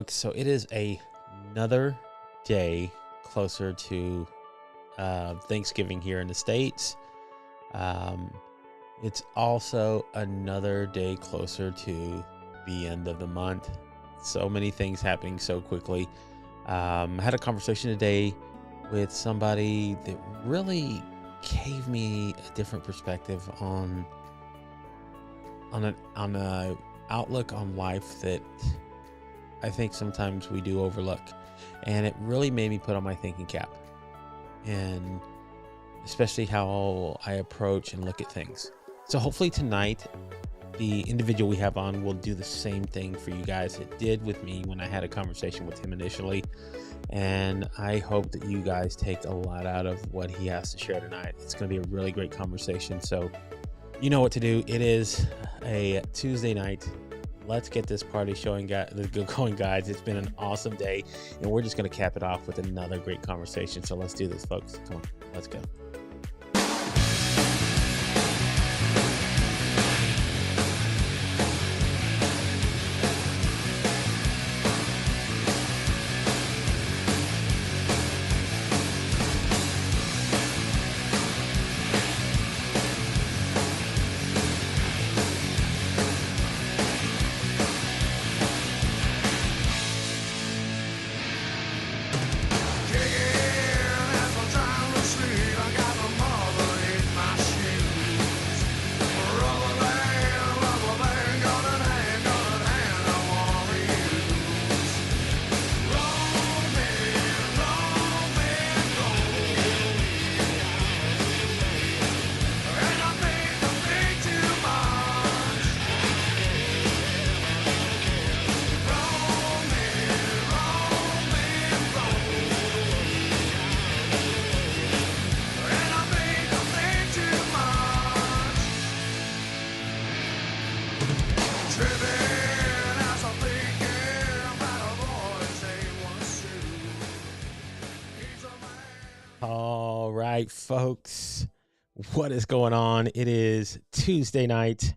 So it is another day closer to Thanksgiving here in the States. Um, it's also another day closer to the end of the month. So many things happening so quickly. I had a conversation today with somebody that really gave me a different perspective on a outlook on life that I think sometimes we do overlook. And it really made me put on my thinking cap, and especially how I approach and look at things. So hopefully tonight, the individual we have on will do the same thing for you guys. It did with me when I had a conversation with him initially. And I hope that you guys take a lot out of what he has to share tonight. It's going to be a really great conversation. So you know what to do. It is a Tuesday night. Let's get this party going, guys. It's been an awesome day, and we're just going to cap it off with another great conversation. So let's do this, folks. Come on, let's go. All right, folks, what is going on? It is Tuesday night.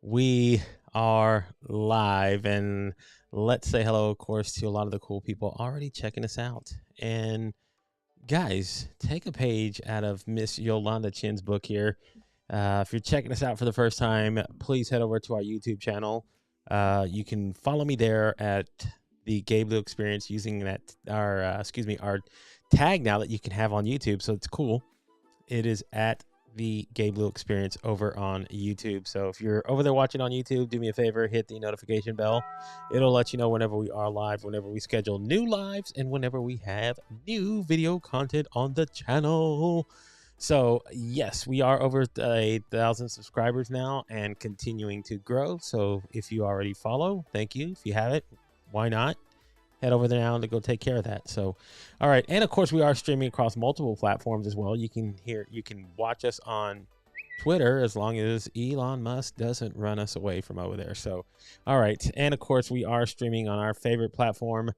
We are live, and let's say hello, of course, to a lot of the cool people already checking us out. And guys, take a page out of Miss Yolanda Chin's book here. If you're checking us out for the first time, please head over to our YouTube channel. You can follow me there at the Gay Blue Experience using that our tag now that you can have on YouTube. So it's cool. It is at the Gay Blue Experience over on YouTube. So if you're over there watching on YouTube, do me a favor, hit the notification bell. It'll let you know whenever we are live, whenever we schedule new lives, and whenever we have new video content on the channel. So yes, we are over 1,000 subscribers now and continuing to grow. So if you already follow, thank you. If you haven't, why not? Head over there now to go take care of that. So, all right. And of course, we are streaming across multiple platforms as well. You can watch us on Twitter as long as Elon Musk doesn't run us away from over there. So, all right. And of course, we are streaming on our favorite platform,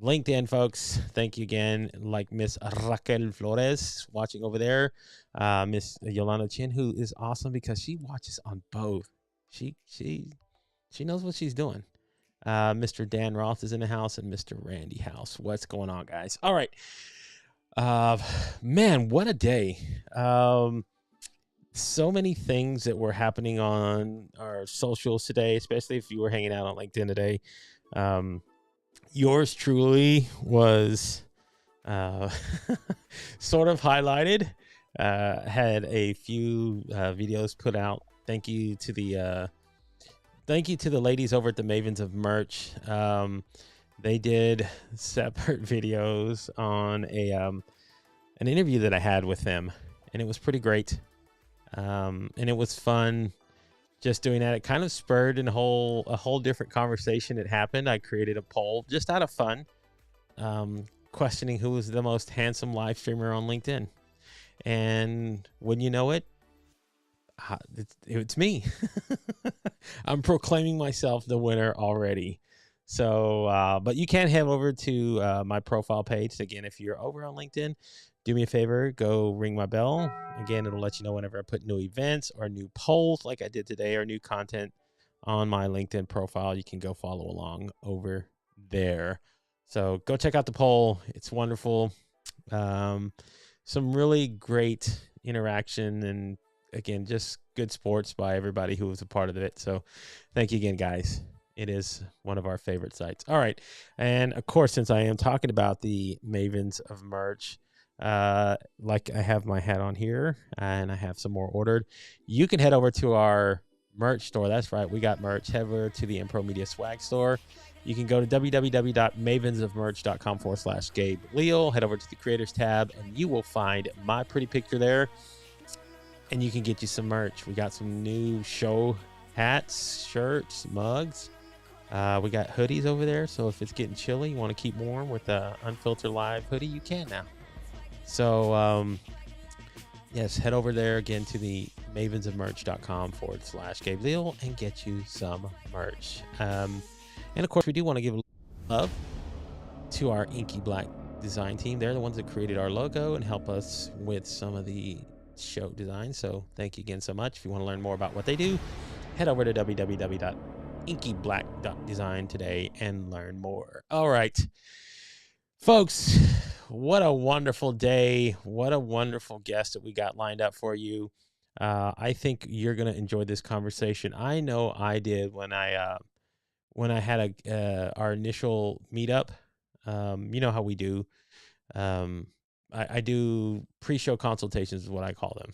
LinkedIn, folks. Thank you again. Like Miss Raquel Flores watching over there. Miss Yolanda Chin, who is awesome because she watches on both. She knows what she's doing. Mr. Dan Roth is in the house, and Mr. Randy House. What's going on, guys? All right. Man, what a day. So many things that were happening on our socials today, especially if you were hanging out on LinkedIn today. Yours truly was sort of highlighted. Had a few videos put out. Thank you to the ladies over at the Mavens of Merch. They did separate videos on an interview that I had with them, and it was pretty great. And it was fun just doing that. It kind of spurred a whole different conversation that happened. I created a poll just out of fun, questioning who was the most handsome live streamer on LinkedIn. And when you know it, it's me. I'm proclaiming myself the winner already. So, but you can head over to my profile page. Again, if you're over on LinkedIn, do me a favor, go ring my bell. Again, it'll let you know whenever I put new events or new polls like I did today or new content on my LinkedIn profile. You can go follow along over there. So go check out the poll. It's wonderful. Um, some really great interaction and again, just good sports by everybody who was a part of it. So thank you again, guys. It is one of our favorite sites. All right. And of course, since I am talking about the Mavens of Merch, like I have my hat on here and I have some more ordered, you can head over to our merch store. That's right. We got merch. Head over to the Impro Media Swag Store. You can go to www.mavensofmerch.com/Gabe Leal. Head over to the creators tab and you will find my pretty picture there. And you can get you some merch. We got some new show hats, shirts, mugs. We got hoodies over there. So if it's getting chilly, you want to keep warm with a Unfiltered Live hoodie, you can now. So, yes, head over there again to the mavensofmerch.com/Gabe Leal and get you some merch. And of course, we do want to give love to our Inky Black design team. They're the ones that created our logo and help us with some of the show design. So thank you again so much. If you want to learn more about what they do, head over to www.inkyblack.design today and learn more. All right, folks, what a wonderful day. What a wonderful guest that we got lined up for you. I think you're going to enjoy this conversation. I know I did when I had our initial meetup. You know how we do. I do pre-show consultations is what I call them.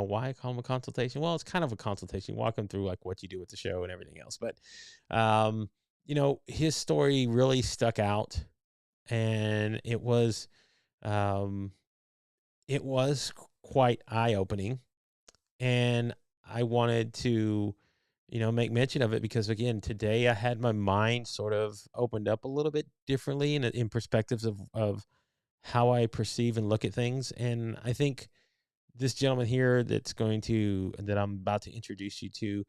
Why I call them a consultation? Well, it's kind of a consultation. Walk them through like what you do with the show and everything else. But, his story really stuck out and it was quite eye-opening. And I wanted to, make mention of it because again, today I had my mind sort of opened up a little bit differently in perspectives of how I perceive and look at things. And I think this gentleman here that I'm about to introduce you to,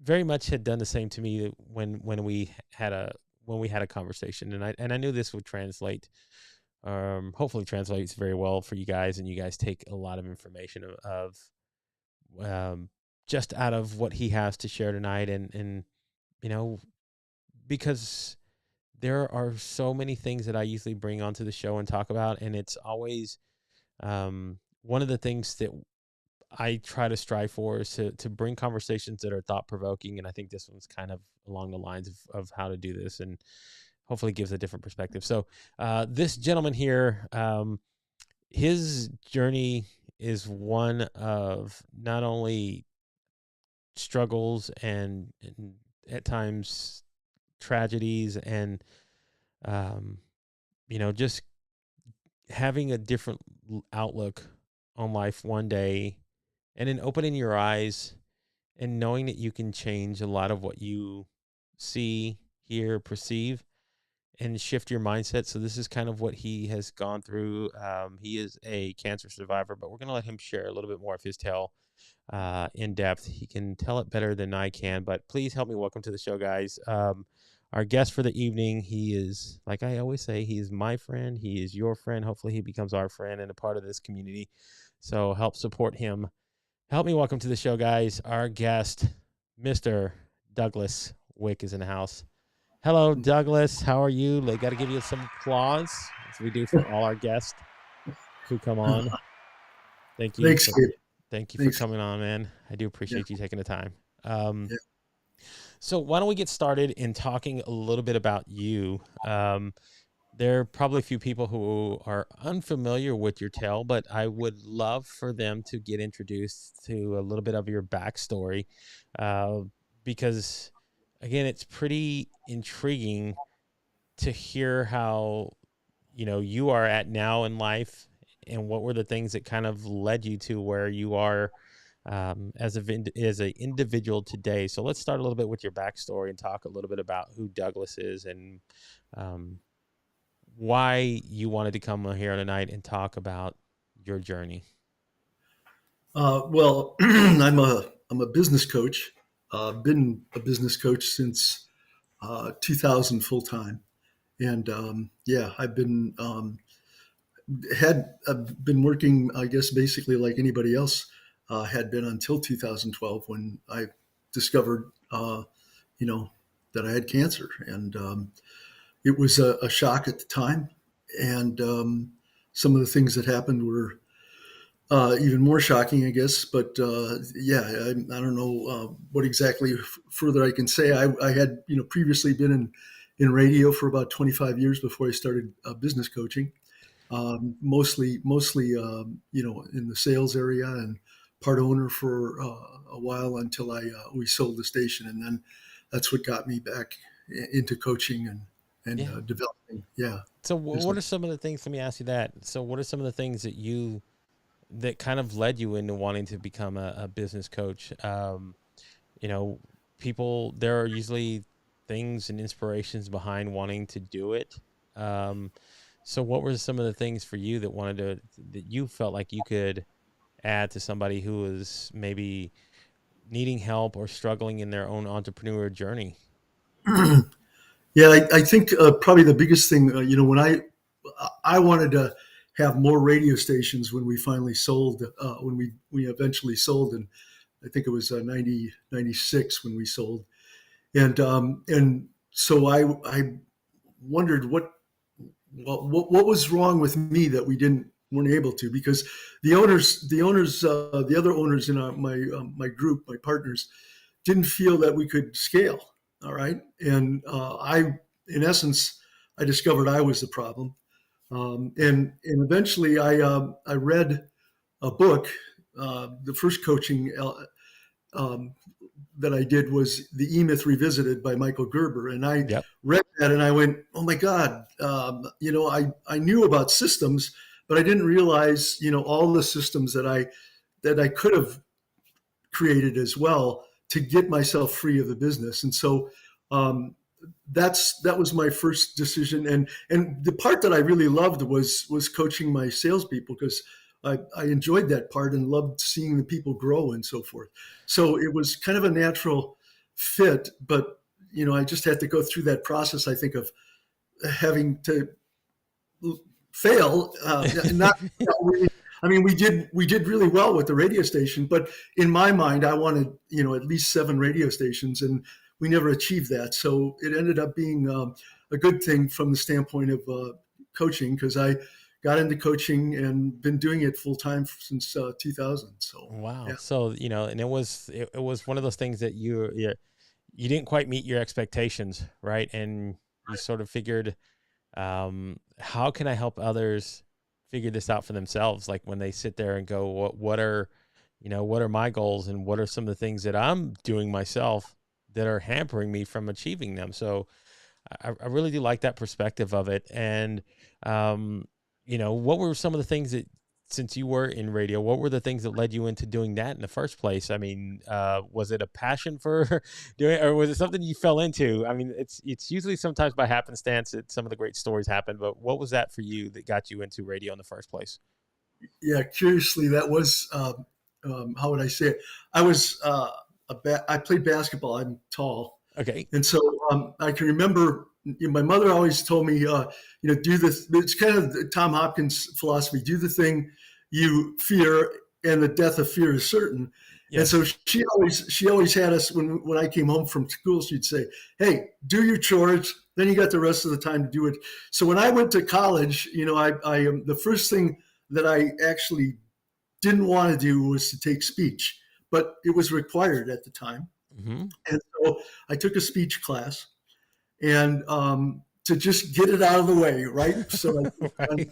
very much had done the same to me when we had a conversation, and I knew this would translate, hopefully translates very well for you guys, and you guys take a lot of information of just out of what he has to share tonight, and because there are so many things that I usually bring onto the show and talk about, and it's always one of the things that I try to strive for is to bring conversations that are thought provoking, and I think this one's kind of along the lines of how to do this, and hopefully gives a different perspective. So this gentleman here, his journey is one of not only struggles and at times tragedies and just having a different outlook on life one day and then opening your eyes and knowing that you can change a lot of what you see, hear, perceive, and shift your mindset. So this is kind of what he has gone through. He is a cancer survivor, but we're going to let him share a little bit more of his tale in depth. He can tell it better than I can, but please help me welcome to the show, guys. Our guest for the evening, he is, like I always say, he is my friend. He is your friend. Hopefully he becomes our friend and a part of this community. So help support him. Help me welcome to the show, guys. Our guest, Mr. Douglas Wick, is in the house. Hello, Douglas. How are you? I got to give you some applause, as we do for all our guests who come on. Thank you. Thanks, Gabe. Thank you for Thanks. coming on, man. I do Yeah. appreciate you taking the time. Yeah. So why don't we get started in talking a little bit about you? There are probably a few people who are unfamiliar with your tale, but I would love for them to get introduced to a little bit of your backstory, because, again, it's pretty intriguing to hear how you are at now in life, and what were the things that kind of led you to where you are as an individual today. So let's start a little bit with your backstory and talk a little bit about who Douglas is and um, why you wanted to come here tonight and talk about your journey. Well, I'm a business coach. Been a business coach since 2000 full time, and yeah, I've been working. I guess basically like anybody else had been until 2012 when I discovered, you know, that I had cancer, and it was a shock at the time. And some of the things that happened were even more shocking, I guess. But yeah, I don't know what exactly further I can say. I had previously been in radio for about 25 years before I started business coaching. Mostly in the sales area, and part owner for a while until we sold the station, and then that's what got me back into coaching and Yeah. developing. Yeah. So what Business. are some of the things, let me ask you that. So what are some of the things that kind of led you into wanting to become a business coach? You know, people, there are usually things and inspirations behind wanting to do it. Um, so what were some of the things for you that you felt like you could add to somebody who was maybe needing help or struggling in their own entrepreneur journey? Yeah, I think probably the biggest thing, when I wanted to have more radio stations when we finally sold, when we eventually sold, and I think it was 96 when we sold, and so I wondered what was wrong with me that we weren't able to, because the other owners in my group, my partners, didn't feel that we could scale. All right. And in essence, I discovered I was the problem. And eventually I read a book. The first coaching um, that I did was The E-Myth Revisited by Michael Gerber. And I Yep. read that and I went, oh my God, I knew about systems, but I didn't realize, all the systems that I could have created as well to get myself free of the business. And so that was my first decision. And the part that I really loved was coaching my salespeople, because I enjoyed that part and loved seeing the people grow and so forth. So it was kind of a natural fit, but I just had to go through that process, I think, of having to fail. I mean, we did really well with the radio station, but in my mind, I wanted at least 7 radio stations, and we never achieved that. So it ended up being a good thing from the standpoint of coaching, because I got into coaching and been doing it full time since 2000. So Wow. yeah. So, and it was one of those things that you didn't quite meet your expectations, right? And you sort of figured, how can I help others figure this out for themselves? Like when they sit there and go, what are my goals, and what are some of the things that I'm doing myself that are hampering me from achieving them? So I really do like that perspective of it. And, what were some of the things that, since you were in radio, what were the things that led you into doing that in the first place? I mean, was it a passion for doing it, or was it something you fell into? I mean, it's usually sometimes by happenstance that some of the great stories happen, but what was that for you that got you into radio in the first place? Yeah, curiously, that was how would I say it? I was I played basketball. I'm tall, Okay. and so I can remember my mother always told me, do this. It's kind of the Tom Hopkins philosophy: do the thing you fear, and the death of fear is certain. And Yes. so she always had us when I came home from school. She'd say, "Hey, do your chores. Then you got the rest of the time to do it." So when I went to college, I the first thing that I actually didn't want to do was to take speech, but it was required at the time. Mm-hmm. And so I took a speech class, and to just get it out of the way, right? So, Right.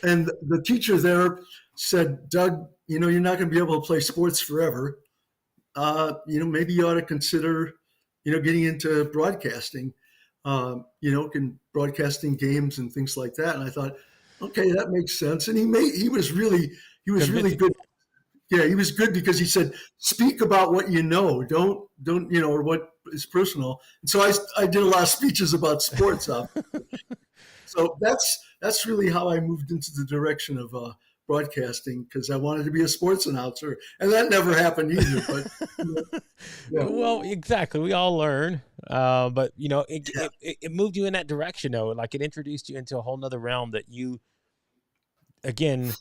and the teacher there said, Doug, you're not going to be able to play sports forever. Maybe you ought to consider, getting into broadcasting, broadcasting games and things like that. And I thought, okay, that makes sense. And he was really Convincing. good. Yeah, he was good because he said, speak about what you know, don't, or what is personal. And so I did a lot of speeches about sports. So that's really how I moved into the direction of broadcasting, because I wanted to be a sports announcer, and that never happened either. But yeah, Well, exactly. We all learn. But yeah, it moved you in that direction though. Like it introduced you into a whole nother realm that you, again,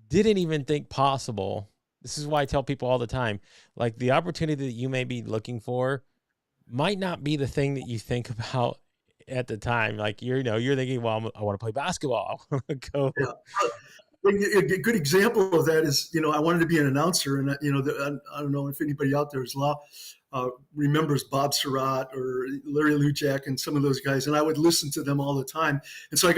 didn't even think possible. This is why I tell people all the time, like the opportunity that you may be looking for, might not be the thing that you think about at the time. Like you're thinking, well, I want to play basketball. I want to Yeah. go. A good example of that is, I wanted to be an announcer, and I don't know if anybody out there remembers Bob Surratt or Larry Lujak and some of those guys, and I would listen to them all the time. And so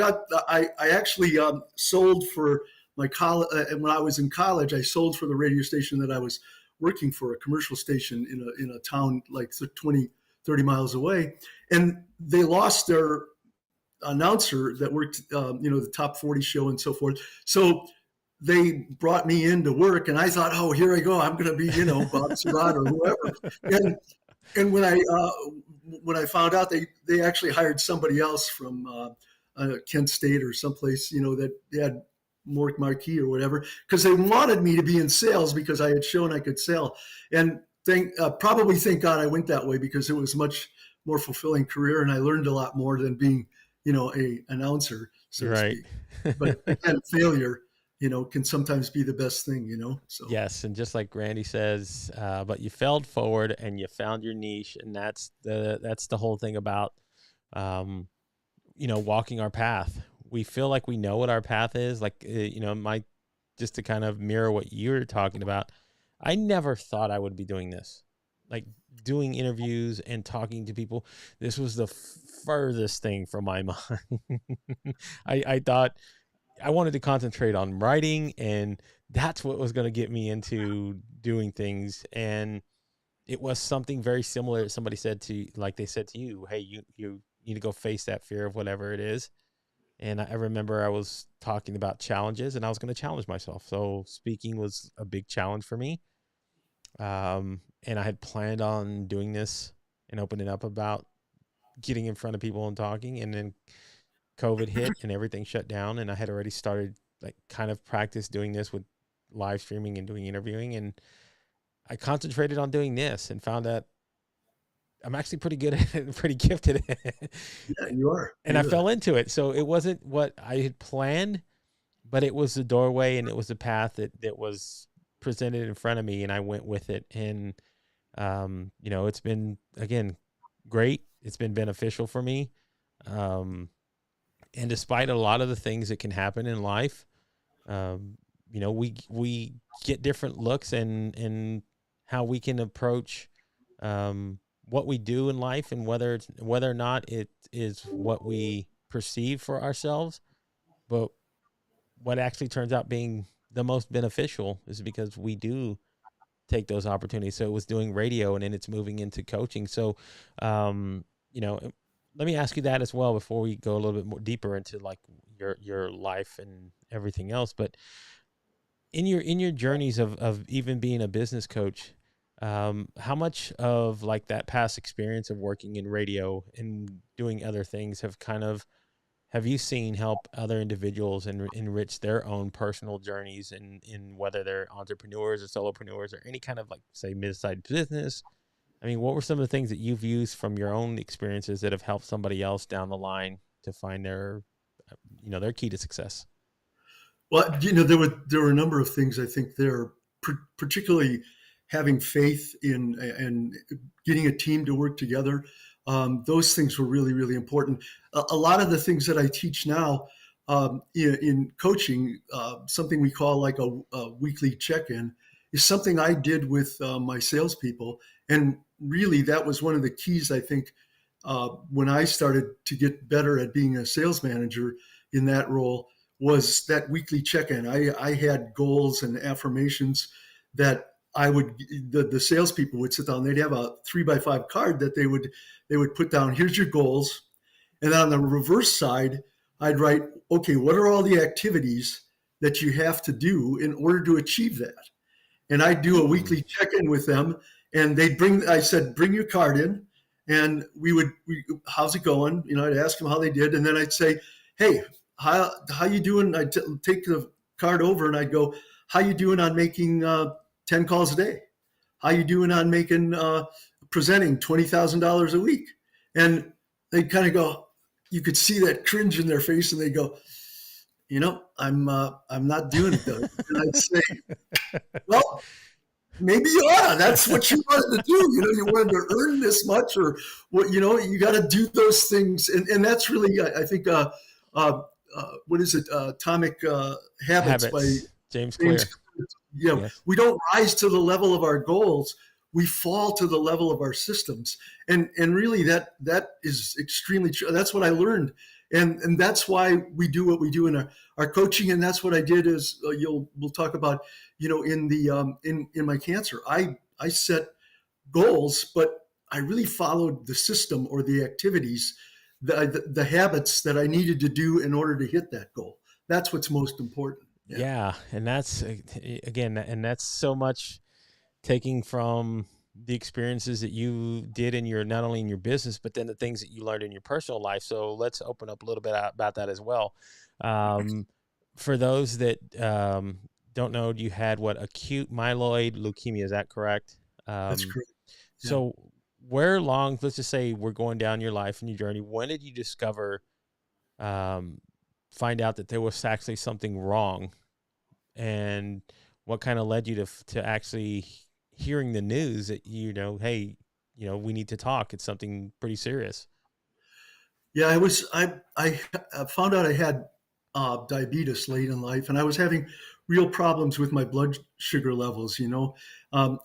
I actually sold for my college. When I was in college, I sold for the radio station that I was working for, a commercial station in a town like 20, 30 miles away, and they lost their announcer that worked, the top 40 show and so forth. So they brought me in to work, and I thought, oh, here I go. I'm going to be, Bob Surratt or whoever. And when I found out they actually hired somebody else from Kent State or someplace, that they had more marquee or whatever, because they wanted me to be in sales because I had shown I could sell. And probably thank God I went that way, because it was much more fulfilling career, and I learned a lot more than being a announcer, so to Right. speak. But again, failure, can sometimes be the best thing, so. Yes, and just like Randy says, but you failed forward and you found your niche, and that's the whole thing about, walking our path. We feel like we know what our path is. Like, my just to kind of mirror what you were talking about. I never thought I would be doing this, like doing interviews and talking to people. This was the furthest thing from my mind. I thought I wanted to concentrate on writing, and that's what was going to get me into doing things. And it was something very similar. Somebody said like they said to you, hey, you need to go face that fear of whatever it is. And I remember I was talking about challenges, and I was going to challenge myself. So speaking was a big challenge for me. And I had planned on doing this and opening up about getting in front of people and talking. And then COVID hit and everything shut down. And I had already started like kind of practice doing this with live streaming and doing interviewing. And I concentrated on doing this and found that I'm actually pretty good at it, pretty gifted at it. Yeah, you are. And I fell into it. So it wasn't what I had planned, but it was the doorway and it was the path that was presented in front of me, and I went with it. And, it's been, again, great. It's been beneficial for me. And despite a lot of the things that can happen in life, we get different looks and how we can approach, what we do in life, and whether or not it is what we perceive for ourselves, but what actually turns out being the most beneficial is because we do take those opportunities. So it was doing radio, and then it's moving into coaching. So, let me ask you that as well before we go a little bit more deeper into like your life and everything else. But in your journeys of even being a business coach, how much of like that past experience of working in radio and doing other things have you seen help other individuals and enrich their own personal journeys in whether they're entrepreneurs or solopreneurs or any kind of like say mid-sized business? I mean, what were some of the things that you've used from your own experiences that have helped somebody else down the line to find their key to success? Well, there were a number of things I think there, particularly having faith in and getting a team to work together. Those things were really, really important. A lot of the things that I teach now in coaching, something we call like a weekly check-in, is something I did with my salespeople. And really, that was one of the keys, I think, when I started to get better at being a sales manager in that role, was that weekly check-in. I had goals and affirmations that the salespeople would sit down. They'd have a 3x5 card that they would put down. Here's your goals, and on the reverse side, I'd write, okay, what are all the activities that you have to do in order to achieve that? And I'd do a weekly check-in with them, and I said, bring your card in, and how's it going? I'd ask them how they did, and then I'd say, hey, how you doing? I'd take the card over, and I'd go, how you doing on making 10 calls a day? How you doing on making presenting $20,000 a week? And they kind of go, you could see that cringe in their face, and they go, I'm not doing it though. And I'd say, well, maybe you are. That's what you wanted to do. You wanted to earn this much, or what? You got to do those things, and that's really, I think, what is it? Atomic Habits by Habits, James James. Clear. Yes. We don't rise to the level of our goals. We fall to the level of our systems, and really that is extremely true. That's what I learned, and that's why we do what we do in our coaching, and that's what I did. Is we'll talk about in the in my cancer. I set goals, but I really followed the system or the activities, the habits that I needed to do in order to hit that goal. That's what's most important. Yeah. Yeah. And that's, again, and that's so much taking from the experiences that you did in your, not only in your business, but then the things that you learned in your personal life. So let's open up a little bit about that as well. For those that don't know, you had what, acute myeloid leukemia, is that correct? That's correct. Yeah. So let's just say we're going down your life and your journey. When did you discover, find out that there was actually something wrong, and what kind of led you to actually hearing the news that, hey, we need to talk. It's something pretty serious. Yeah, I found out I had diabetes late in life, and I was having real problems with my blood sugar levels.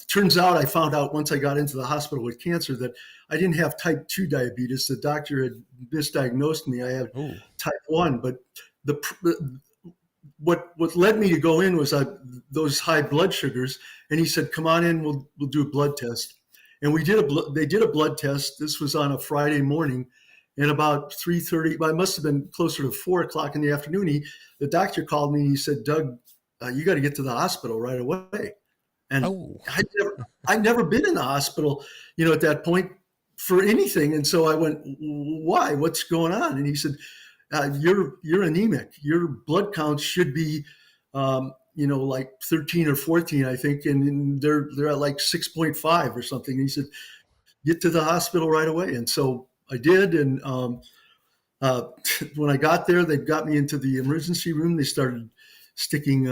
Turns out I found out once I got into the hospital with cancer that I didn't have type 2 diabetes. The doctor had misdiagnosed me. I had Ooh. type 1, but what led me to go in was those high blood sugars, and he said, "Come on in, we'll do a blood test." And they did a blood test. This was on a Friday morning, and about 3:30, I must have been closer to 4 o'clock in the afternoon. The doctor called me and he said, "Doug, you got to get to the hospital right away." And Oh. I'd never been in the hospital, at that point for anything. And so I went, "Why? What's going on?" And he said, "You're anemic. Your blood counts should be, like 13 or 14, I think, and they're at like 6.5 or something." And he said, "Get to the hospital right away." And so I did, and when I got there, they got me into the emergency room. They started sticking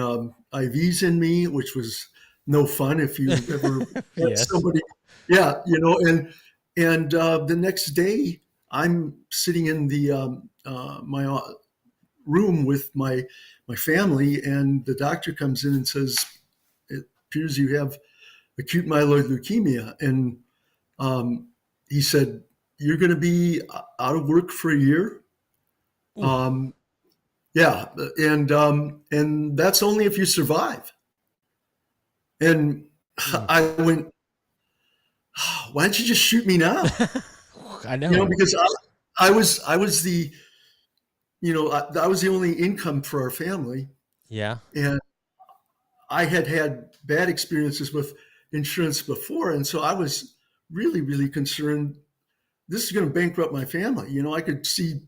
IVs in me, which was no fun if you ever had Yes. somebody. Yeah, and the next day I'm sitting in the my room with my family, and the doctor comes in and says, "It appears you have acute myeloid leukemia," and he said, "You're going to be out of work for a year." Yeah, and that's only if you survive. And I went, "Why don't you just shoot me now?" I know. Because I was the I was the only income for our family, Yeah. and I had bad experiences with insurance before, and so I was really, really concerned. This is going to bankrupt my family. I could see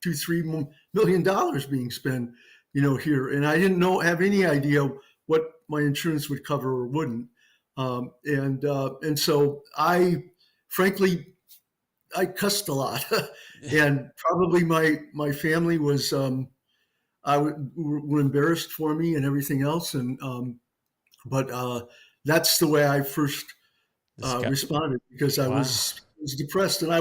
$2-3 million being spent, here, and I didn't have any idea what my insurance would cover or wouldn't. And so frankly, I cussed a lot, and probably my family was were embarrassed for me and everything else, and but that's the way I first responded, because I Wow. was depressed, and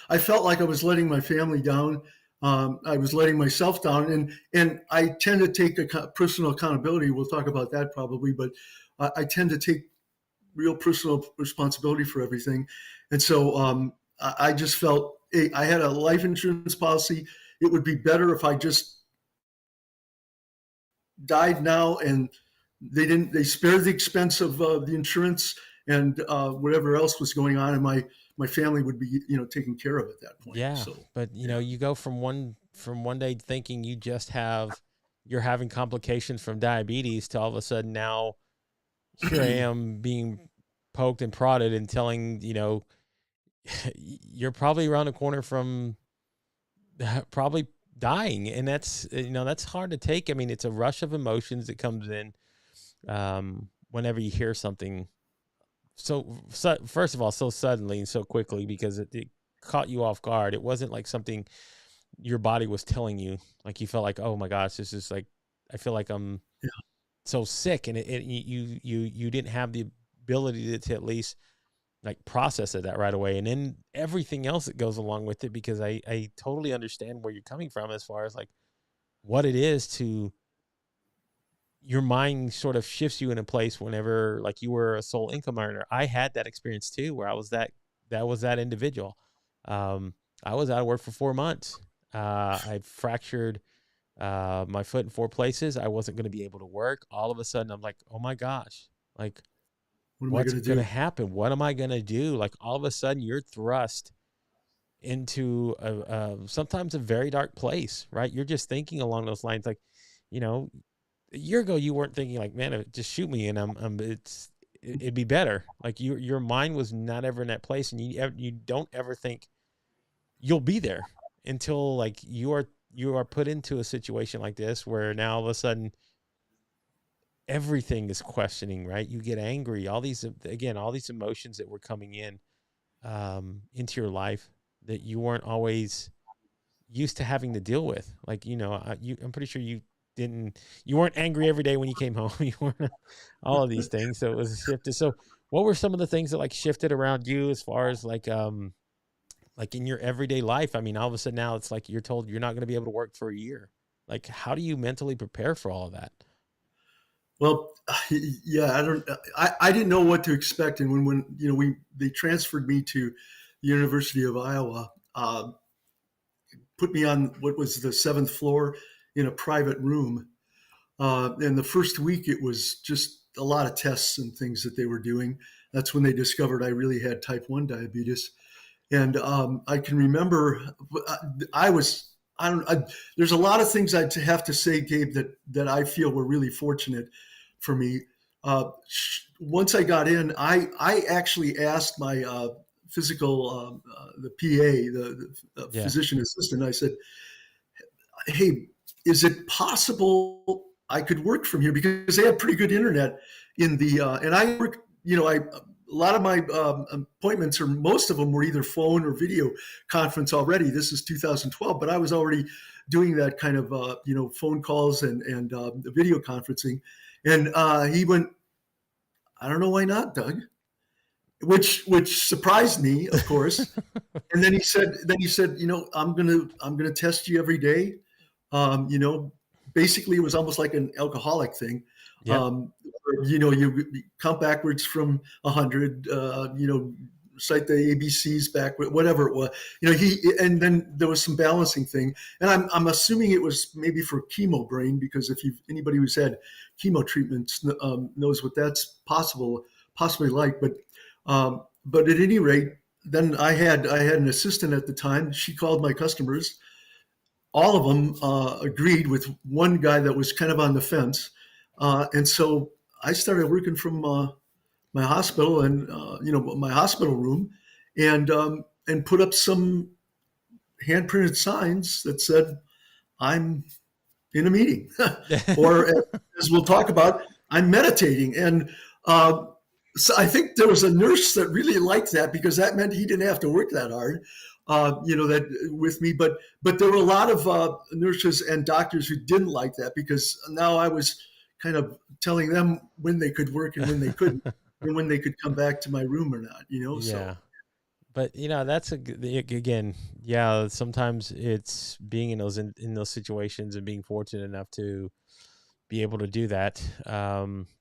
I felt like I was letting my family down. I was letting myself down, and I tend to take personal accountability. We'll talk about that probably, but I tend to take real personal responsibility for everything, and so I just felt, hey, I had a life insurance policy. It would be better if I just died now, and they spared the expense of the insurance and whatever else was going on, and my family would be taken care of at that point. Yeah. So But you go from one day thinking you're having complications from diabetes to all of a sudden now here I am being poked and prodded and telling, you're probably around the corner from probably dying. And that's hard to take. I mean, it's a rush of emotions that comes in whenever you hear something so first of all, so suddenly and so quickly, because it caught you off guard. It wasn't like something your body was telling you, like you felt like, oh my gosh, this is like, I feel like I'm yeah, so sick. And you didn't have ability to at least like process it that right away. And then everything else that goes along with it, because I totally understand where you're coming from as far as like what it is to your mind sort of shifts you in a place whenever like you were a sole income earner. I had that experience too, where I was that individual. Um, I was out of work for 4 months. I fractured my foot in 4 places. I wasn't going to be able to work. All of a sudden, I'm like, oh my gosh, like What am I what's going to going to do? happen? What am I going to do? Like all of a sudden, you're thrust into sometimes a very dark place, right? You're just thinking along those lines, like, you know, a year ago you weren't thinking like, man, just shoot me and it'd be better. Like your mind was not ever in that place, and you don't ever think you'll be there until like you are put into a situation like this where now all of a sudden everything is questioning, right? You get angry, all these emotions that were coming in into your life that you weren't always used to having to deal with. Like, I'm pretty sure you weren't angry every day when you came home. You weren't all of these things. So it was shifted. So what were some of the things that like shifted around you as far as like in your everyday life? I mean, all of a sudden now it's like you're told you're not going to be able to work for a year. Like, how do you mentally prepare for all of that? Well, yeah, I didn't know what to expect. And when they transferred me to the University of Iowa, put me on what was the seventh floor in a private room. And the first week, it was just a lot of tests and things that they were doing. That's when they discovered I really had type 1 diabetes. And I can remember I was, I don't, I, there's a lot of things I'd have to say, Gabe, that I feel were really fortunate for me. Once I got in, I actually asked my physical, the PA, the Yeah. physician assistant, I said, hey, is it possible I could work from here? Because they had pretty good internet in the, and I work, a lot of my appointments, or most of them, were either phone or video conference already. This is 2012, but I was already doing that kind of, phone calls and the video conferencing. And he went, I don't know why not, Doug, which surprised me, of course. And then he said, I'm gonna test you every day. Um, you know, Basically, it was almost like an alcoholic thing. Yep. You count backwards from 100. Cite the ABCs back, whatever it was. And then there was some balancing thing. And I'm assuming it was maybe for chemo brain, because if anybody who's had chemo treatments knows what that's possibly like. But at any rate, then I had an assistant at the time. She called my customers. All of them agreed, with one guy that was kind of on the fence. And so I started working from my hospital and my hospital room, and put up some hand printed signs that said, "I'm in a meeting," or, as we'll talk about, "I'm meditating." And so I think there was a nurse that really liked that, because that meant he didn't have to work that hard, that with me. But there were a lot of nurses and doctors who didn't like that, because now I was kind of telling them when they could work and when they couldn't, and when they could come back to my room or not. So Yeah. But that's again, yeah. Sometimes it's being in those situations and being fortunate enough to be able to do that.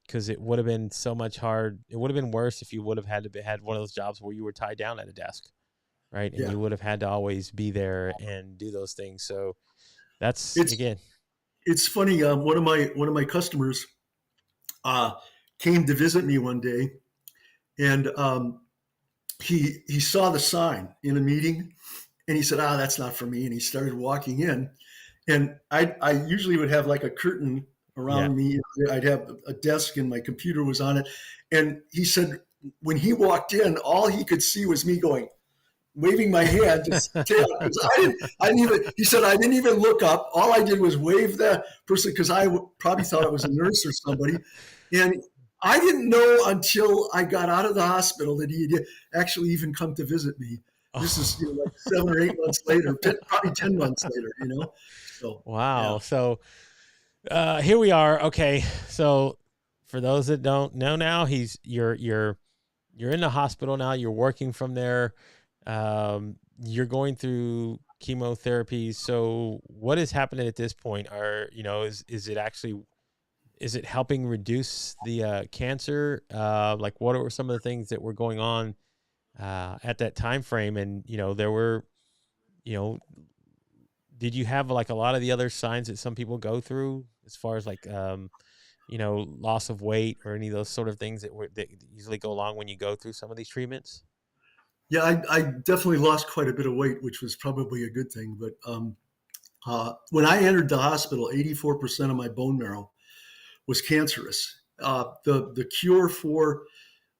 Because it would have been so much hard. It would have been worse if you would have had one of those jobs where you were tied down at a desk, right? And yeah, you would have had to always be there and do those things. So that's it's again, it's funny. One of my customers came to visit me one day, and he saw the sign in a meeting, and he said, that's not for me. And he started walking in, and I usually would have like a curtain yeah. around me. I'd have a desk and my computer was on it. And he said, when he walked in, all he could see was me going, waving my hand to tell, because I didn't even, he said, I didn't even look up. All I did was wave the person, because I probably thought it was a nurse or somebody. And I didn't know until I got out of the hospital that he had actually even come to visit me. This is like 7 or 8 months later, probably 10 months later. So Wow. yeah. So here we are. Okay. So for those that don't know now, you're in the hospital now. You're working from there. You're going through chemotherapies. So what is happening at this point? Is it actually, is it helping reduce the cancer? Like, what were some of the things that were going on at that time frame? And there were, you know, did you have like a lot of the other signs that some people go through, as far as like loss of weight or any of those sort of things that usually go along when you go through some of these treatments? Yeah, I definitely lost quite a bit of weight, which was probably a good thing. But when I entered the hospital, 84% of my bone marrow was cancerous. The cure for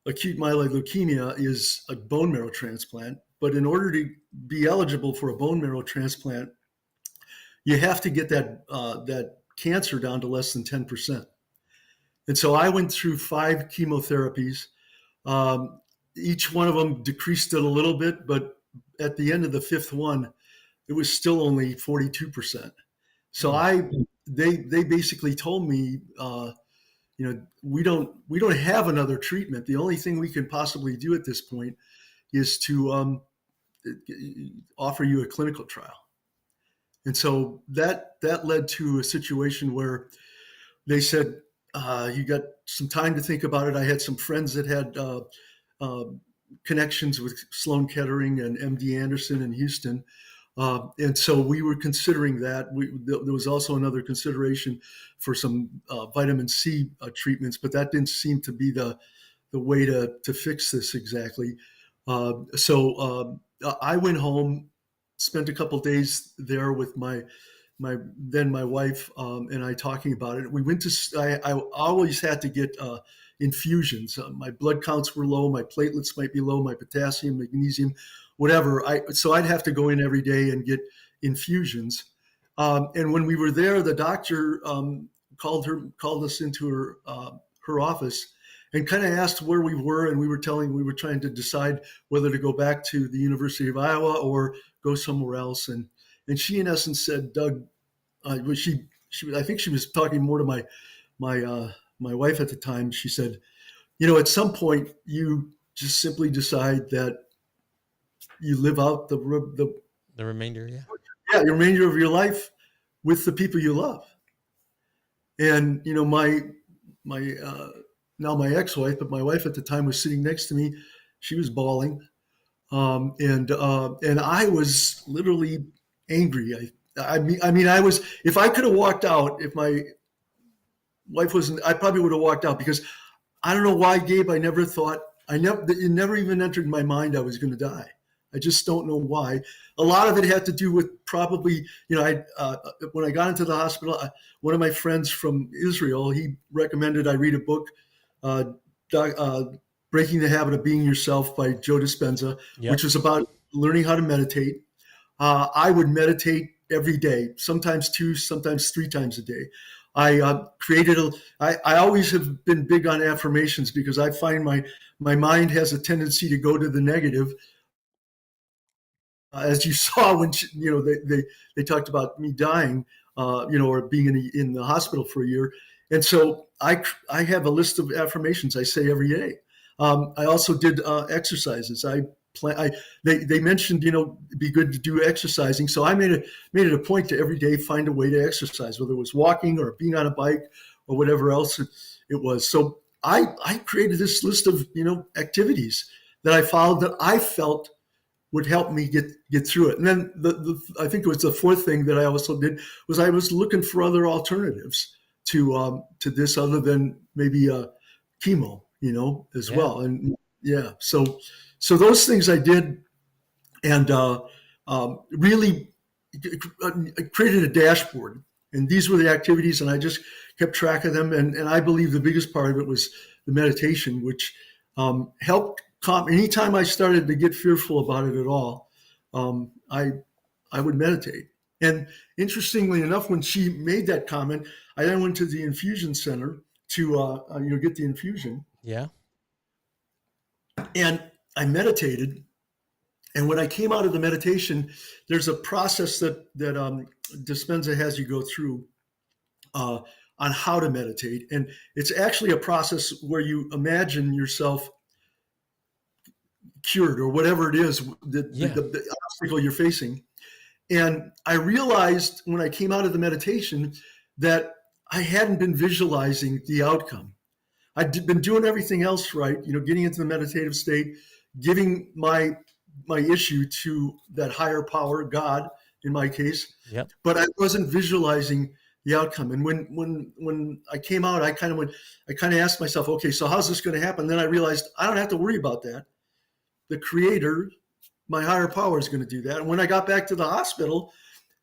acute myeloid leukemia is a bone marrow transplant. But in order to be eligible for a bone marrow transplant, you have to get that cancer down to less than 10%. And so I went through 5 chemotherapies. Um, each one of them decreased it a little bit, but at the end of the 5th one, it was still only 42%. So they basically told me, we don't have another treatment. The only thing we can possibly do at this point is to offer you a clinical trial. And so that led to a situation where they said, you got some time to think about it. I had some friends that had connections with Sloan Kettering and MD Anderson in Houston. And so we were considering that. There was also another consideration for some vitamin C treatments, but that didn't seem to be the way to fix this exactly. So I went home, spent a couple days there with my wife and I talking about it. We went to. I always had to get infusions. My blood counts were low. My platelets might be low. My potassium, magnesium, whatever. So I'd have to go in every day and get infusions. And when we were there, the doctor called us into her office and kind of asked where we were, and we were trying to decide whether to go back to the University of Iowa or go somewhere else. And she, in essence, said, Doug, I think she was talking more to my wife at the time. She said, at some point you just simply decide that you live out the remainder, yeah, the remainder of your life with the people you love. And my now my ex-wife, but my wife at the time was sitting next to me. She was bawling, and I was literally angry. I mean, I was. If I could have walked out, if my wife wasn't, I probably would have walked out, because I don't know why, Gabe. It never even entered my mind I was going to die. I just don't know why. A lot of it had to do with probably, when I got into the hospital, one of my friends from Israel, he recommended I read a book, Breaking the Habit of Being Yourself by Joe Dispenza, which was about learning how to meditate. I would meditate every day, sometimes 2, sometimes 3 times a day. I always have been big on affirmations, because I find my mind has a tendency to go to the negative. As you saw when they talked about me dying, or being in the hospital for a year. And so I have a list of affirmations I say every day. I also did exercises. They mentioned, it'd be good to do exercising. So I made it a point to every day find a way to exercise, whether it was walking or being on a bike or whatever else it was. So I created this list of, activities that I followed that I felt would help me get through it. And then I think it was the 4th thing that I also did was I was looking for other alternatives to this, other than maybe chemo, as well. And so those things I did, and really created a dashboard. And these were the activities, and I just kept track of them. And I believe the biggest part of it was the meditation, which helped calm. Anytime I started to get fearful about it at all, I would meditate. And interestingly enough, when she made that comment, I then went to the infusion center to get the infusion. Yeah. And I meditated. And when I came out of the meditation, there's a process that Dispenza has you go through. on how to meditate. And it's actually a process where you imagine yourself cured or whatever it is, the obstacle you're facing. And I realized when I came out of the meditation that I hadn't been visualizing the outcome. I'd been doing everything else right, getting into the meditative state, giving my issue to that higher power, God, in my case. Yep. But I wasn't visualizing the outcome. And when I came out, I kind of asked myself, okay, so how's this going to happen? Then I realized I don't have to worry about that. The Creator, my higher power, is going to do that. And when I got back to the hospital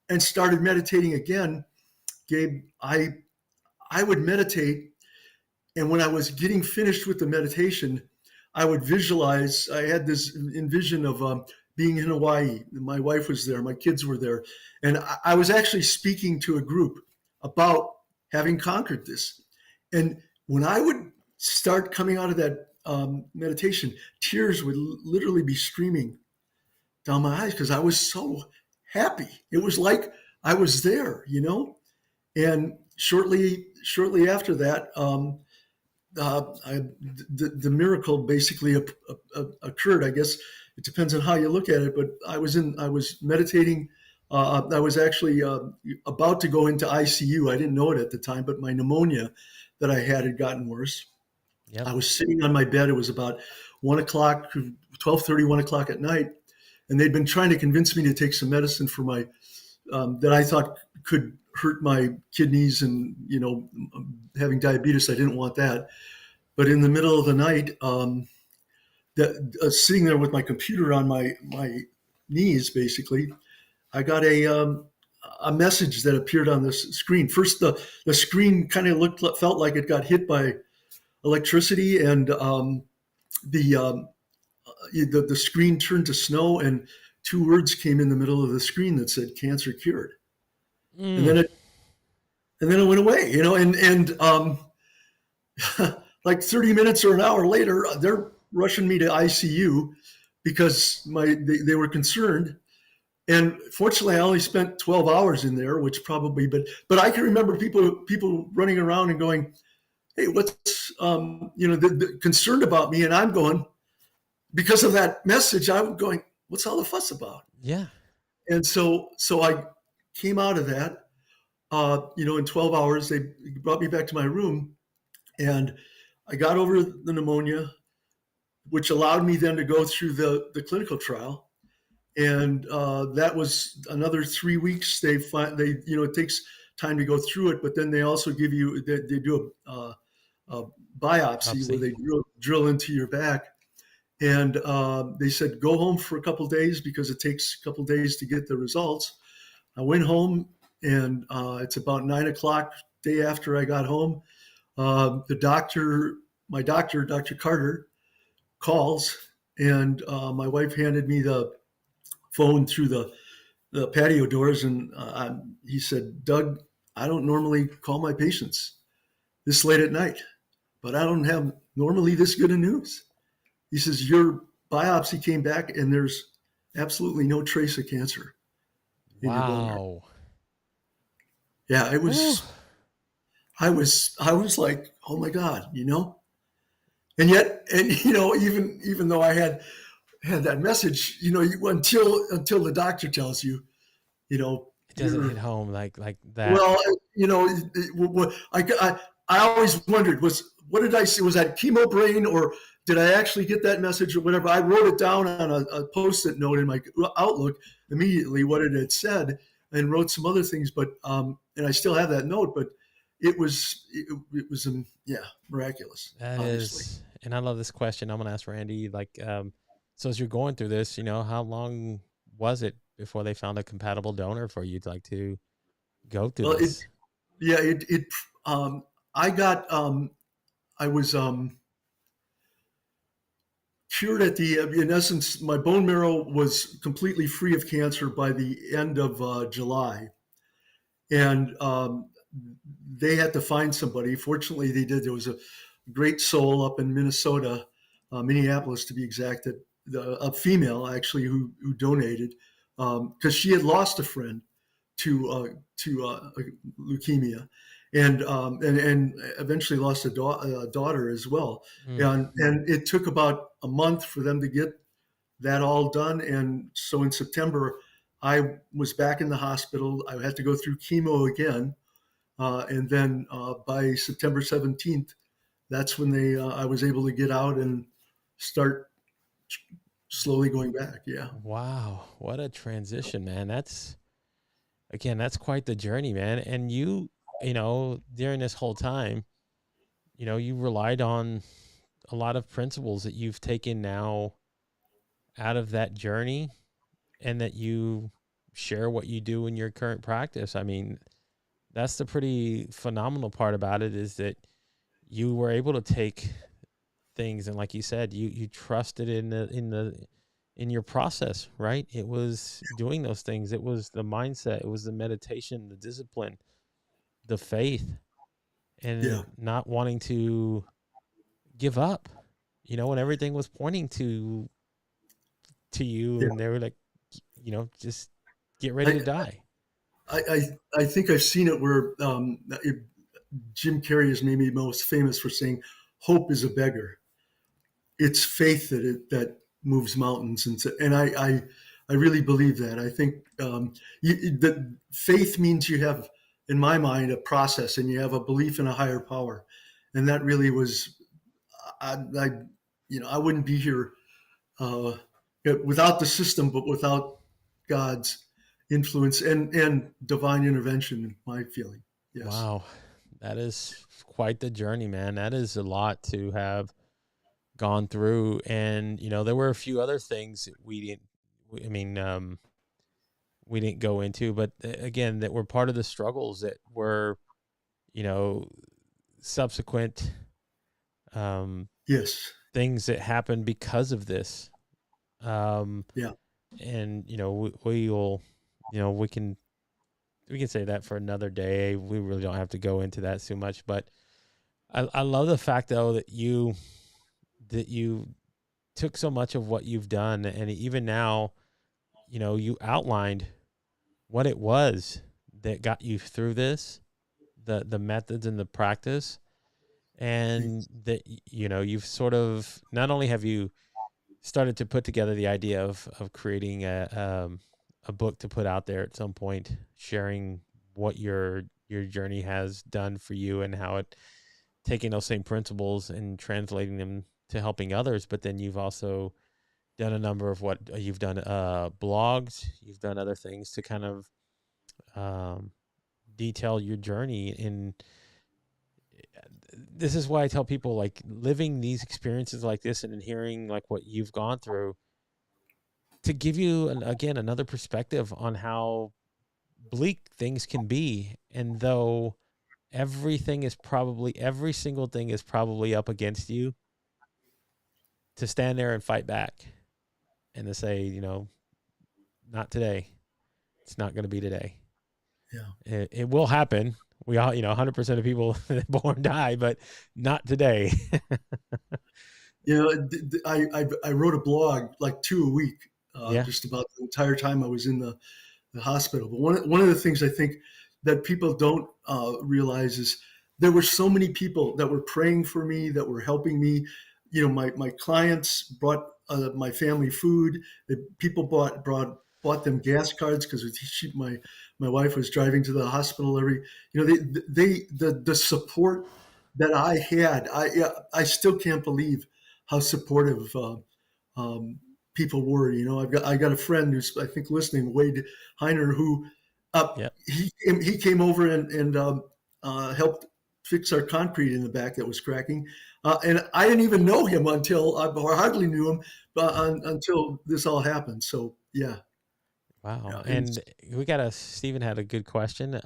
and started meditating again, Gabe, I would meditate. And when I was getting finished with the meditation, I would visualize, I had this envision of being in Hawaii. My wife was there, my kids were there. And I was actually speaking to a group about having conquered this. And when I would start coming out of that meditation, tears would literally be streaming down my eyes because I was so happy. It was like I was there, And shortly after that, the miracle basically occurred. I guess it depends on how you look at it, but I was meditating. I was actually about to go into ICU. I didn't know it at the time, but my pneumonia that I had gotten worse. Yep. I was sitting on my bed. It was about 1 o'clock, 12:30, 1 o'clock at night. And they'd been trying to convince me to take some medicine for my, that I thought could hurt my kidneys and, having diabetes. I didn't want that. But in the middle of the night, sitting there with my computer on my knees, basically, I got a message that appeared on this screen. First, the screen kind of felt like it got hit by electricity, and the screen turned to snow, and 2 words came in the middle of the screen that said "cancer cured," and then it went away. And like 30 minutes or an hour later, they're rushing me to ICU because they were concerned. And fortunately, I only spent 12 hours in there, which probably, but I can remember people running around and going, "Hey, what's concerned about me?" And I'm going, because of that message, I'm going, "What's all the fuss about?" Yeah. And so I came out of that, in 12 hours. They brought me back to my room, and I got over the pneumonia, which allowed me then to go through the clinical trial. And that was another 3 weeks. It takes time to go through it, but then they also give you, they do a biopsy where they drill into your back. And they said, go home for a couple of days because it takes a couple of days to get the results. I went home, and it's about 9 o'clock day after I got home. My doctor, Dr. Carter, calls, and my wife handed me the phone through the patio doors, and he said, "Doug, I don't normally call my patients this late at night, but I don't have normally this good of news." He says, "Your biopsy came back, and there's absolutely no trace of cancer in your bone marrow." Wow. Yeah, it was. I was like, "Oh my God," and yet, even though I had that message, until the doctor tells you, It doesn't hit home like that. Well, I always wondered, what did I see? Was that chemo brain, or did I actually get that message or whatever? I wrote it down on a Post-it note in my Outlook immediately, what it had said, and wrote some other things, but and I still have that note, but it was miraculous. That obviously. is, and I love this question. I'm gonna ask Randy, so as you're going through this, how long was it before they found a compatible donor for you to go through this? I was cured in essence, my bone marrow was completely free of cancer by the end of July. And they had to find somebody. Fortunately, they did. There was a great soul up in Minnesota, Minneapolis to be exact, a female actually who donated because she had lost a friend to leukemia, and eventually lost a daughter as well. Mm. And it took about a month for them to get that all done. And so in September, I was back in the hospital. I had to go through chemo again, and then by September 17th, that's when I was able to get out and start slowly going back. Yeah. Wow, what a transition, man. That's quite the journey, man. And during this whole time, you relied on a lot of principles that you've taken now out of that journey and that you share what you do in your current practice. I mean, that's the pretty phenomenal part about it, is that you were able to take things, and like you said, you trusted in your process, right? It was doing those things. It was the mindset. It was the meditation, the discipline, the faith, Yeah. and not wanting to give up. When everything was pointing to you, Yeah. and they were like, just get ready to I, die. I think I've seen it where Jim Carrey is maybe most famous for saying, "Hope is a beggar." It's faith that moves mountains, and I really believe that. I think that faith means you have, in my mind, a process, and you have a belief in a higher power, and that really was, I I wouldn't be here uh, without the system, but without God's influence and divine intervention. In my feeling, yes, Wow, that is quite the journey, man. That is a lot to have gone through. And there were a few other things that we didn't go into, but again, that were part of the struggles that were you know subsequent um yes, things that happened because of this. um yeah, and we will, we can say that for another day. We really don't have to go into that too much, but I love the fact, though, that you took so much of what you've done, and even now, you outlined what it was that got you through this, the methods and the practice, and that you've sort of, not only have you started to put together the idea of creating a book to put out there at some point, sharing what your journey has done for you and how it, taking those same principles and translating them to helping others. But then you've also done a number of what you've done, blogs, you've done other things to kind of um, detail your journey. And this is why I tell people, like, living these experiences like this and hearing like what you've gone through, to give you again another perspective on how bleak things can be. And though every single thing is probably up against you, to stand there and fight back and to say, not today. It's not going to be today. yeah. It will happen. We all, 100% of people born die, but not today. I wrote a blog like 2 a week, Yeah. just about the entire time I was in the hospital. But one of the things I think that people don't realize is there were so many people that were praying for me, that were helping me. My clients brought my family food. People bought them gas cards because my wife was driving to the hospital every. The support that I had. I still can't believe how supportive um, people were. I got a friend who's, I think, listening, Wade Heiner, who Yep. he came over and helped fix our concrete in the back that was cracking. And I didn't even know him or hardly knew him, until this all happened. So yeah, Wow. yeah, And Stephen had a good question.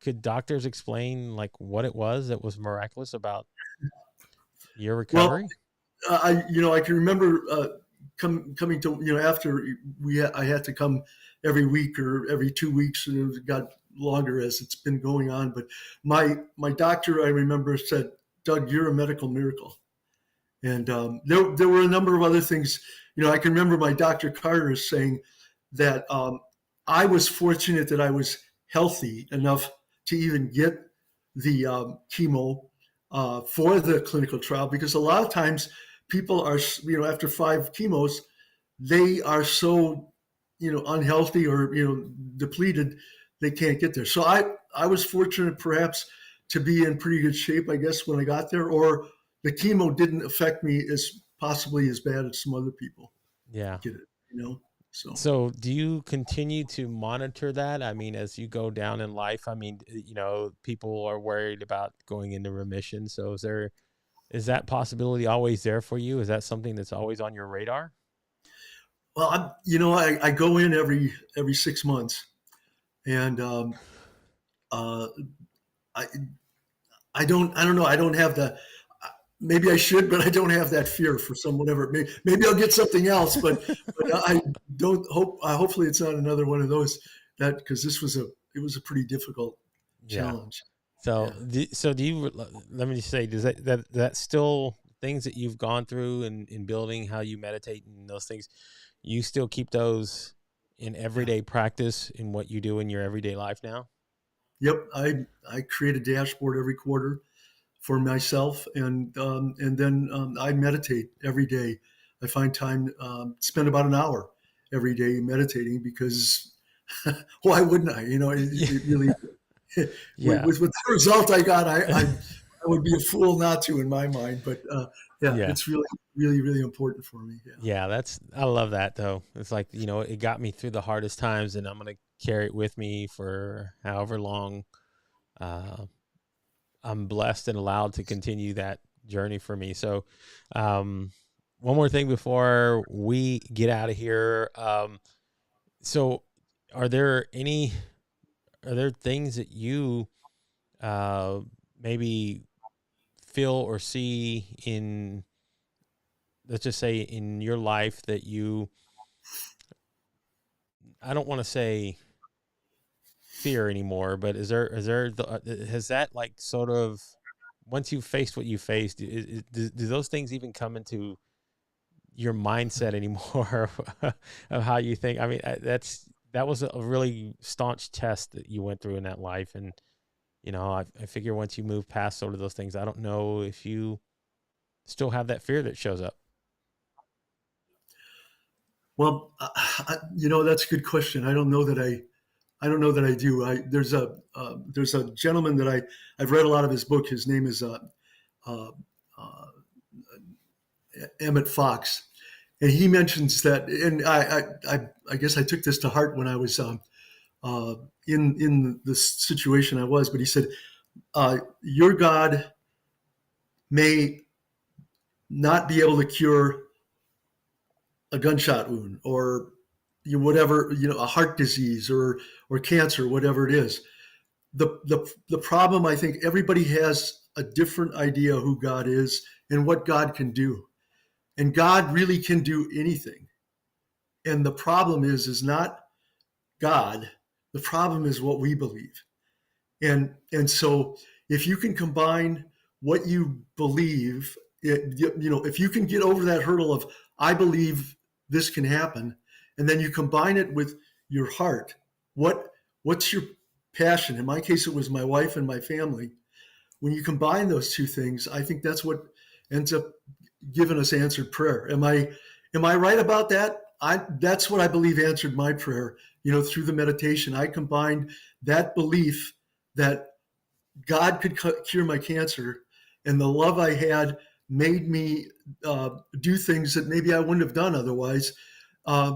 Could doctors explain like what it was that was miraculous about your well, recovery? I can remember coming to after I had to come every week or every 2 weeks, and it got longer as it's been going on. But my doctor, I remember, said, "Doug, you're a medical miracle." And there were a number of other things. I can remember my Dr. Carter saying that I was fortunate that I was healthy enough to even get the chemo for the clinical trial, because a lot of times people are, after 5 chemos, they are so, unhealthy or, depleted, they can't get there. So I was fortunate perhaps to be in pretty good shape, I guess, when I got there, or the chemo didn't affect me as possibly as bad as some other people Yeah. get it. So. So do you continue to monitor that? I mean, as you go down in life, I mean, people are worried about going into remission. So is that possibility always there for you? Is that something that's always on your radar? Well, I go in every 6 months, and uh, I I don't know. I don't have the. Maybe I should, but I don't have that fear for some whatever. Maybe I'll get something else, but I don't hope. Hopefully, it's not another one of those, that, because it was a pretty difficult Yeah. challenge. So, Yeah. do you, let me just say, does that still things that you've gone through in building how you meditate and those things, you still keep those in Yeah. everyday practice in what you do in your everyday life now? Yep. I create a dashboard every quarter for myself, and then I meditate every day. I find time, spend about an hour every day meditating, because why wouldn't I? Yeah. It really, Yeah. with the result I got, I would be a fool not to, in my mind. But yeah, Yeah. it's really, really, really important for me. Yeah. Yeah, I love that though. It's like, it got me through the hardest times and I'm going to carry it with me for however long uh, I'm blessed and allowed to continue that journey for me. So, um, one more thing before we get out of here. So are there things that you, uh, maybe feel or see in, let's just say in your life that I don't want to say fear anymore, but has that like sort of, once you've faced what you faced, do those things even come into your mindset anymore of how you think? I mean, that was a really staunch test that you went through in that life. And, I figure once you move past sort of those things, I don't know if you still have that fear that shows up. Well, that's a good question. I don't know that I don't know that I do. There's a gentleman that I've read a lot of his book. His name is uh, uh, Emmett Fox, and he mentions that. And I guess I took this to heart when I was uh, in the situation I was. But he said, "Your God may not be able to cure a gunshot wound, or whatever, a heart disease, or cancer, whatever it is. The problem, I think, everybody has a different idea who God is and what God can do, and God really can do anything. And the problem is not God. The problem is what we believe. And so, if you can combine what you believe, if you can get over that hurdle of, I believe this can happen, and then you combine it with your heart, what's your passion? In my case, it was my wife and my family. When you combine those two things, I think that's what ends up giving us answered prayer. Am I right about that? That's what I believe answered my prayer. Through the meditation, I combined that belief that God could cure my cancer, and the love I had made me do things that maybe I wouldn't have done otherwise,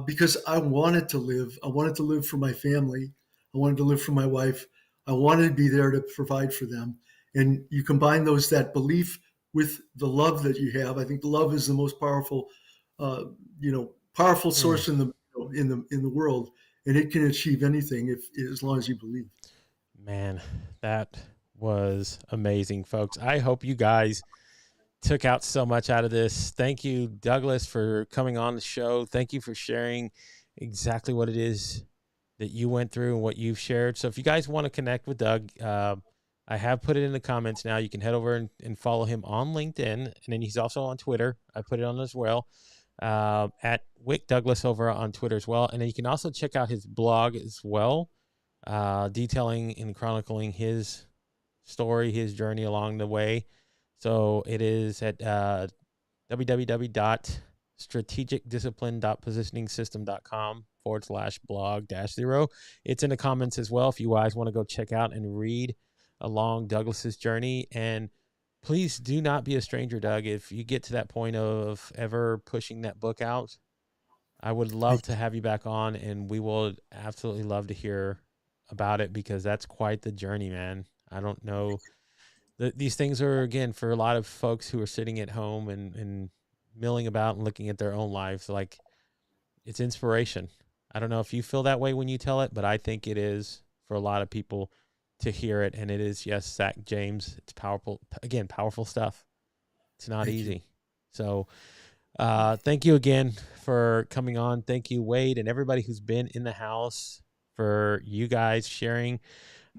because I wanted to live. I wanted to live for my family. I wanted to live for my wife. I wanted to be there to provide for them. And you combine that belief with the love that you have. I think the love is the most powerful, uh, powerful Mm. source in the world, and it can achieve anything, as long as you believe. Man, that was amazing, folks. I hope you guys took out so much out of this. Thank you, Douglas, for coming on the show. Thank you for sharing exactly what it is that you went through and what you've shared. So if you guys want to connect with Doug, I have put it in the comments now. You can head over and follow him on LinkedIn. And then he's also on Twitter. I put it on as well, at Wick Douglas over on Twitter as well. And then you can also check out his blog as well. detailing and chronicling his story, his journey along the way. So it is at www.strategicdiscipline.positioningsystem.com/blog-0. It's in the comments as well if you guys want to go check out and read along Douglas's journey. And please do not be a stranger, Doug. If you get to that point of ever pushing that book out, I would love to have you back on, and we will absolutely love to hear about it, because that's quite the journey, man. I don't know. These things are, again, for a lot of folks who are sitting at home and milling about and looking at their own lives, like, it's inspiration. I don't know if you feel that way when you tell it, but I think it is for a lot of people to hear it. And it is, yes, Zach James. It's powerful. Again, powerful stuff. It's not Thank easy. you. So thank you again for coming on. Thank you, Wade, and everybody who's been in the house, for you guys sharing,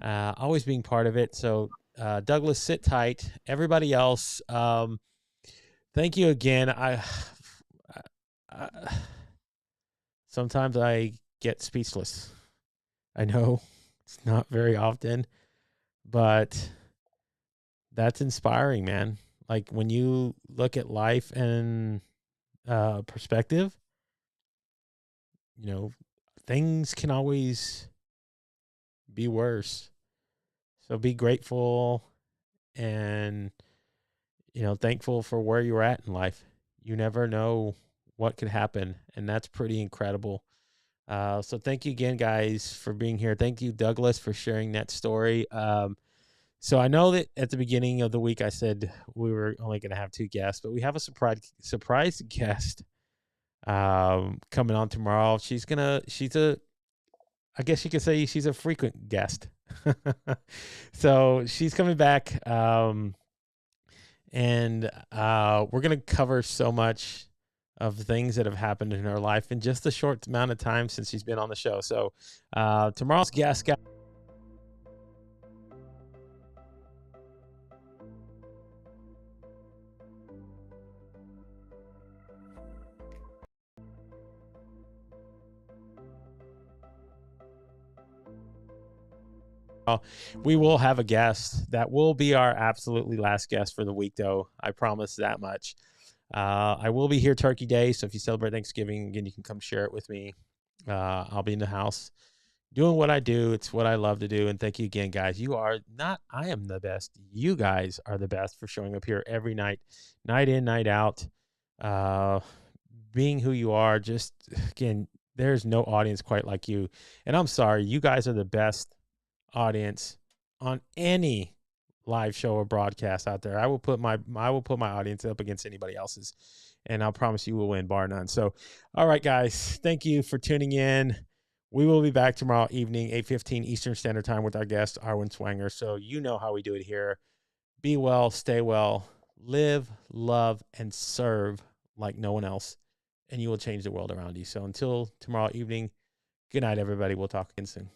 always being part of it. So Douglas, sit tight. Everybody else, thank you again. I sometimes I get speechless. I know it's not very often, but that's inspiring, man. Like, when you look at life and perspective, things can always be worse. So be grateful and, thankful for where you're at in life. You never know what could happen, and that's pretty incredible. So thank you again, guys, for being here. Thank you, Douglas, for sharing that story. So I know that at the beginning of the week I said we were only going to have 2 guests, but we have a surprise guest coming on tomorrow. I guess you could say she's a frequent guest. So she's coming back, and we're going to cover so much of things that have happened in her life in just a short amount of time since she's been on the show. So tomorrow's guest, guys, we will have a guest that will be our absolutely last guest for the week, though. I promise that much. I will be here Turkey Day, so if you celebrate Thanksgiving, again, you can come share it with me. I'll be in the house doing what I do. It's what I love to do. And thank you again, guys. I am the best. You guys are the best for showing up here every night, night in, night out, being who you are. Just, again, there's no audience quite like you. And I'm sorry, you guys are the best audience on any live show or broadcast out there. I will put my audience up against anybody else's, and I'll promise you will win, bar none. So, all right, guys, thank you for tuning in. We will be back tomorrow evening, 8:15 Eastern Standard Time, with our guest, Arwen Swanger. So you know how we do it here. Be well, stay well, live, love, and serve like no one else, and you will change the world around you. So until tomorrow evening, good night, everybody. We'll talk again soon.